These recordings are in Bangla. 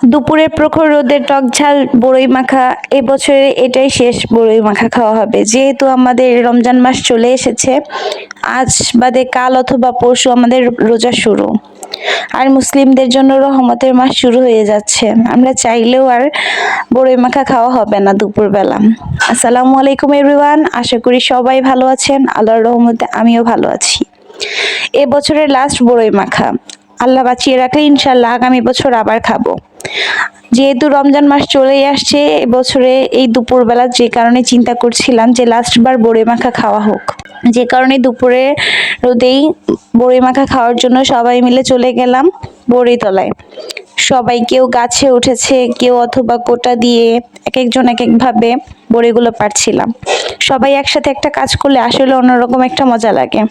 দুপুরের প্রখর রোদের টক ঝাল বড়ই মাখা, এবছরে এটাই শেষ বড়ই মাখা খাওয়া হবে। যেহেতু আমাদের রমজান মাস চলে এসেছে, আজ বাদে কাল অথবা পরশু আমাদের রোজা শুরু। আর মুসলিমদের জন্য রহমতের মাস শুরু হয়ে যাচ্ছে। আমরা চাইলেও আর বড়ই মাখা খাওয়া হবে না দুপুরবেলা। আসসালামু আলাইকুম এভরিওয়ান, আশা করি সবাই ভালো আছেন। আল্লাহর রহমতে আমিও ভালো আছি। এবছরের লাস্ট বড়ই মাখা, আল্লাহ বাঁচিয়ে রাখলে ইনশাল্লাহ আগামী বছর আবার খাবো। যেহেতু রমজান মাস চলেই আসছে, এবছরে এই দুপুরবেলা যে কারণে চিন্তা করছিলাম যে লাস্ট বার বড়ি মাখা খাওয়া হোক, যে কারণে দুপুরে রোদেই বড়ি মাখা খাওয়ার জন্য সবাই মিলে চলে গেলাম বড়িতলায়। সবাই কেউ গাছে উঠেছে, কেউ অথবা কোটা দিয়ে এক একজন এক একভাবে বড়িগুলো পাড়ছিলাম। সবাই একসাথে একটা কাজ করলে আসলে অন্যরকম একটা মজা লাগে।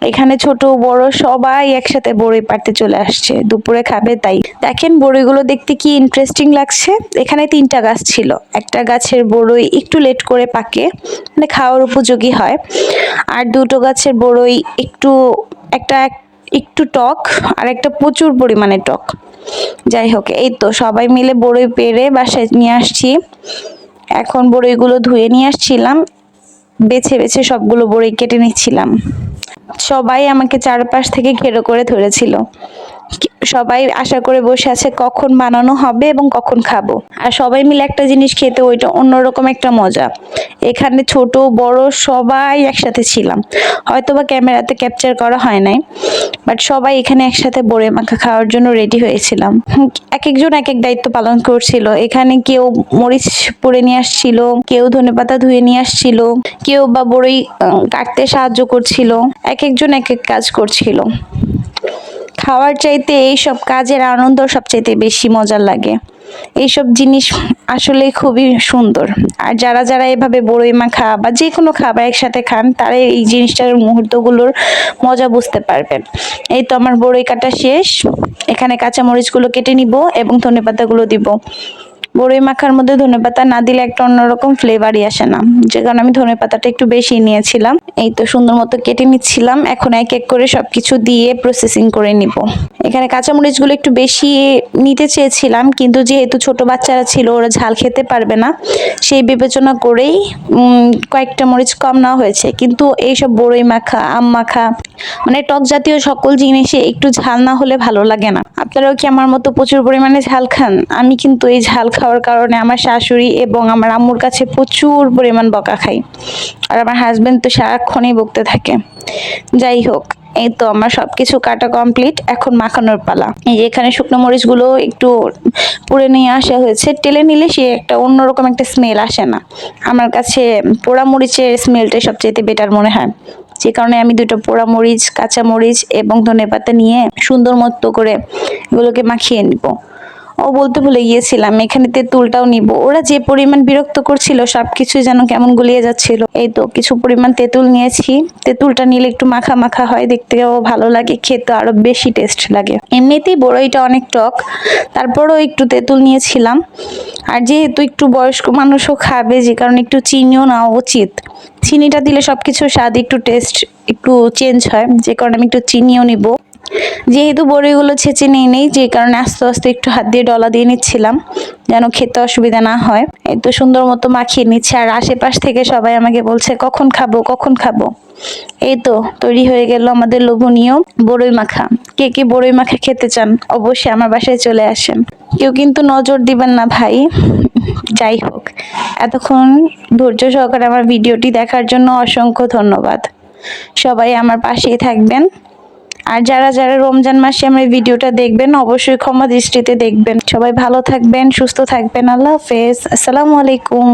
এখানে ছোট বড় সবাই একসাথে বড়ি পাড়তে চলে আসছে, দুপুরে খাবে তাই। দেখেন বড়িগুলো দেখতে কি ইন্টারেস্টিং লাগছে। এখানে 3টা গাছ ছিল, একটা গাছের বড়ই একটু লেট করে পাকে, মানে খাওয়ার উপযোগী হয়, আর 2টো গাছের বড়ই একটা একটু টক আর একটা প্রচুর পরিমাণে টক। যাই হোক, এই তো সবাই মিলে বড়ই পেড়ে বাসায় নিয়ে আসছি। এখন বড়ইগুলো ধুয়ে নিয়ে আসছিলাম, বেছে বেছে সবগুলো বড়ই কেটে নিচ্ছিলাম। সবাই আমাকে চারপাশ থেকে ঘেরো করে ধরেছিল। সবাই আশা করে বসে আছে কখন বানানো হবে এবং কখন খাবো। আর সবাই মিলে একটা জিনিস খেতে ওইটা অন্যরকম একটা মজা। এখানে ছোট বড় সবাই একসাথে ছিলাম, হয়তোবা ক্যামেরাতে ক্যাপচার করা হয় নাই, বাট সবাই এখানে একসাথে বড়ি মাখা খাওয়ার জন্য রেডি হয়েছিলাম। এক একজন এক এক দায়িত্ব পালন করছিল। এখানে কেউ মরিচ পুড়ে নিয়ে আসছিল, কেউ ধনেপাতা ধুয়ে নিয়ে আসছিল, কেউ বা বড়ই কাটতে সাহায্য করছিল। এক একজন এক এক কাজ করছিল। খাওয়ার চাইতে এইসব কাজের আনন্দ সবচাইতে বেশি মজার লাগে। এইসব জিনিস আসলে খুবই সুন্দর। আর যারা যারা এভাবে বড়ই মাখা বা যে কোনো খাবার একসাথে খান, তারা এই জিনিসটার মুহূর্তগুলোর মজা বুঝতে পারবেন। এই তো আমার বড়ই কাটা শেষ। এখানে কাঁচামরিচগুলো কেটে নিব এবং ধনেপাতাগুলো দিব। বড়ই মাখার মধ্যে ধনেপাতা না দিলে একটা অন্যরকম ফ্লেভারই আসে না, যে কারণে আমি ধনেপাতাটা একটু বেশি নিয়েছিলাম। এই তো সুন্দর মতো কেটে নিচ্ছিলাম। এখন এক এক করে সবকিছু দিয়ে প্রসেসিং করে নিব। এখানে কাঁচামরিচগুলো একটু বেশি নিতে চেয়েছিলাম, কিন্তু যেহেতু ছোট বাচ্চারা ছিল, ওরা ঝাল খেতে পারবে না, সেই বিবেচনা করেই কয়েকটা মরিচ কম নেওয়া হয়েছে। কিন্তু এইসব বড়ই মাখা, আম মাখা, মানে টক জাতীয় সকল জিনিসে একটু ঝাল না হলে ভালো লাগে না। আপনারাও কি আমার মতো প্রচুর পরিমাণে ঝাল খান? আমি কিন্তু এই ঝাল খাওয়ার কারণে আমার শাশুড়ি এবং আমার আম্মুর কাছে প্রচুর পরিমাণ বকা খাই, আর আমার হাজবেন্ড তো সারাক্ষণই বকতে থাকে। যাই হোক, এই তো আমার সবকিছু কাটা কমপ্লিট, এখন মাখানোর পালা। এই যে এখানে শুকনো মরিচগুলো একটু পুড়ে নিয়ে আসা হয়েছে। টেলে নিলে সে একটা অন্যরকম একটা স্মেল আসে না। আমার কাছে পোড়া মরিচের স্মেলটাই সবচেয়ে বেটার মনে হয়, যে কারণে আমি 2টা পোড়া মরিচ, কাঁচা মরিচ এবং ধনেপাতা নিয়ে সুন্দর মতো করে এগুলোকে মাখিয়ে নিব। বলতে ভুলে গিয়েছিলাম, এখানে তেঁতুলটাও নিব। ওরা যে পরিমাণ বিরক্ত করছিল, সবকিছু যেন কেমন গুলিয়ে যাচ্ছিল। এই তো কিছু পরিমাণ তেঁতুল নিয়েছি। তেঁতুলটা নিলে একটু মাখা মাখা হয়, দেখতেও ভালো লাগে, খেতে আরো বেশি টেস্ট লাগে। এমনিতেই বড়ইটা অনেক টক, তারপরও একটু তেঁতুল নিয়েছিলাম। আর যেহেতু একটু বয়স্ক মানুষও খাবে, যে কারণে একটু চিনিও নেওয়া উচিত। চিনিটা দিলে সবকিছুর স্বাদ একটু টেস্ট একটু চেঞ্জ হয়, যে কারণে আমি একটু চিনিও নিব। যেহেতু বড়িগুলো ছেঁচে নেই, যে কারণে আস্তে আস্তে একটু হাত দিয়ে ডলা দিয়ে নিচ্ছিলাম, যেন খেতে অসুবিধা না হয়। এই তো সুন্দর মতো মাখিয়ে নিচ্ছে, আর আশেপাশ থেকে সবাই আমাকে বলছে কখন খাবো কখন খাবো। এই তো তৈরি হয়ে গেল আমাদের লোভনীয় বড়ই মাখা। কে কে বড়ই মাখা খেতে চান অবশ্যই আমার বাসায় চলে আসেন। কেউ কিন্তু নজর দিবেন না ভাই। যাই হোক, এতক্ষণ ধৈর্য সহকারে আমার ভিডিওটি দেখার জন্য অসংখ্য ধন্যবাদ। সবাই আমার পাশেই থাকবেন। আর যারা যারা রমজান মাসে আমার ভিডিওটা দেখবেন, অবশ্যই ক্ষমা দৃষ্টিতে দেখবেন। সবাই ভালো থাকবেন, সুস্থ থাকবেন। আল্লাহ হাফেজ, আসসালামু আলাইকুম।